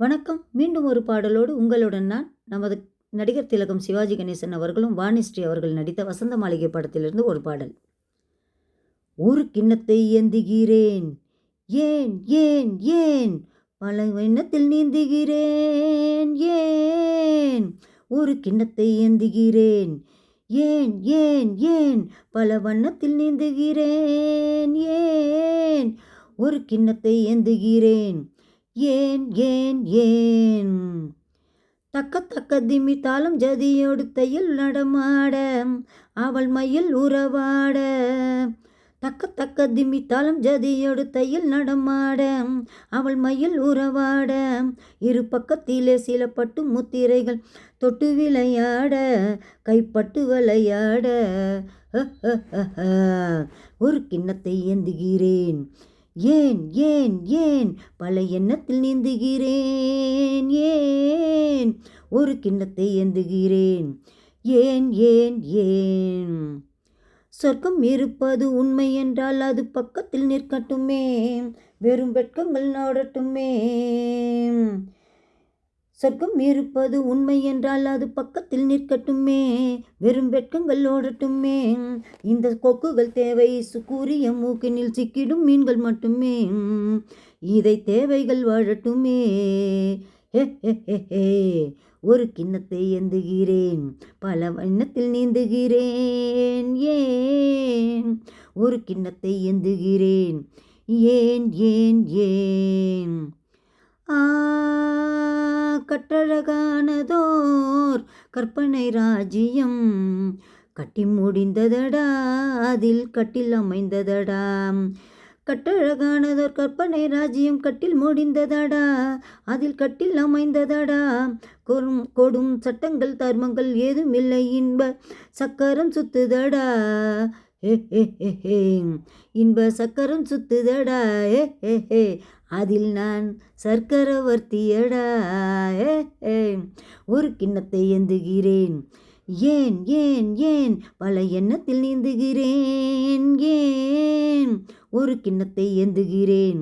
வணக்கம். மீண்டும் ஒரு பாடலோடு உங்களுடன் நான். நமது நடிகர் திலகம் சிவாஜி கணேசன் அவர்களும் வாணிஸ்ரீ அவர்கள் நடித்த வசந்த மாளிகை படத்திலிருந்து ஒரு பாடல். ஒரு கிண்ணத்தை ஏந்துகிறேன், ஏன் ஏன் ஏன் பல வண்ணத்தில் நீந்துகிறேன், ஏன் ஒரு கிண்ணத்தை ஏந்துகிறேன், ஏன் ஏன் ஏன் பல வண்ணத்தில் நீந்துகிறேன், ஏன் ஒரு கிண்ணத்தை ஏந்துகிறேன், ஏன் ஏன் ஏன் தக்க தக்க திமி தாளம் ஜதியோடு தையில் நடமாட அவள் மையில் உறவாட, தக்க தக்க திமி தாளம் ஜதியோடு தையில் நடமாட அவள் மையில் உறவாட, இரு பக்கத்திலே சில பட்டு முத்திரைகள் தொட்டு விளையாட கைப்பட்டு விளையாட, ஒரு கிண்ணத்தை ஏந்துகிறேன், ஏன் ஏன் ஏன் பல எண்ணத்தில் நீந்துகிறேன், ஏன் ஒரு கிண்ணத்தை ஏந்துகிறேன், ஏன் ஏன் ஏன் சொர்க்கம் இருப்பது உண்மை என்றால் அது பக்கத்தில் நிற்கட்டுமே, வெறும் வெட்கங்கள் நாடட்டுமே. சொர்க்கம் இருப்பது உண்மை என்றால் அது பக்கத்தில் நிற்கட்டுமே, வெறும் வெட்கங்கள் ஓடட்டுமே. இந்த கொக்குகள் தேவை கூறிய மூக்கினில் சிக்கிடும் மீன்கள் மட்டுமே, இதை தேவைகள் வாழட்டுமே. ஒரு கிண்ணத்தை ஏந்துகிறேன், பல வண்ணத்தில் நீந்துகிறேன், ஏன் ஒரு கிண்ணத்தை ஏந்துகிறேன், ஏன் ஏன் ஏன் கட்டழகானதோர் கற்பனை ராஜ்யம் கட்டி முடிந்ததடா, அதில் கட்டில் அமைந்ததடா. கட்டழகானதோர் கற்பனை ராஜ்யம் கட்டில் முடிந்ததடா, அதில் கட்டில் அமைந்ததடா. கொடும் சட்டங்கள் தர்மங்கள் ஏதுமில்லை, இன்ப சக்கரம் சுத்துதடா, இன்ப சக்கரம் சுத்துதடா, அதில் நான் சர்க்கரவர்த்தியடா. ஒரு கிண்ணத்தை ஏந்துகிறேன், ஏன் ஏன் ஏன் பல எண்ணத்தில் நீந்துகிறேன், ஏன் ஒரு கிண்ணத்தை ஏந்துகிறேன்,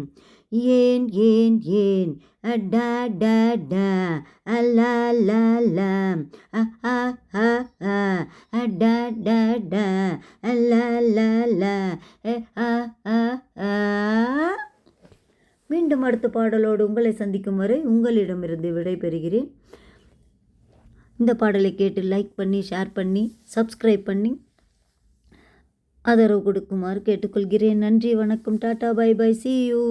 ஏன் ஏன் ஏன் அடா டா டா அல்லா லா லா அஹா ஹா ஹா அடா டா டா அல்லா லா லா ஆ ஆ ஆ. மீண்டும் அடுத்த பாடலோடு உங்களை சந்திக்கும் வரை உங்களிடமிருந்து விடைபெறுகிறேன். இந்த பாடலை கேட்டு லைக் பண்ணி, ஷேர் பண்ணி, சப்ஸ்கிரைப் பண்ணி ஆதரவு கொடுக்குமாறு கேட்டுக்கொள்கிறேன். நன்றி, வணக்கம், tata, bye bye, see you.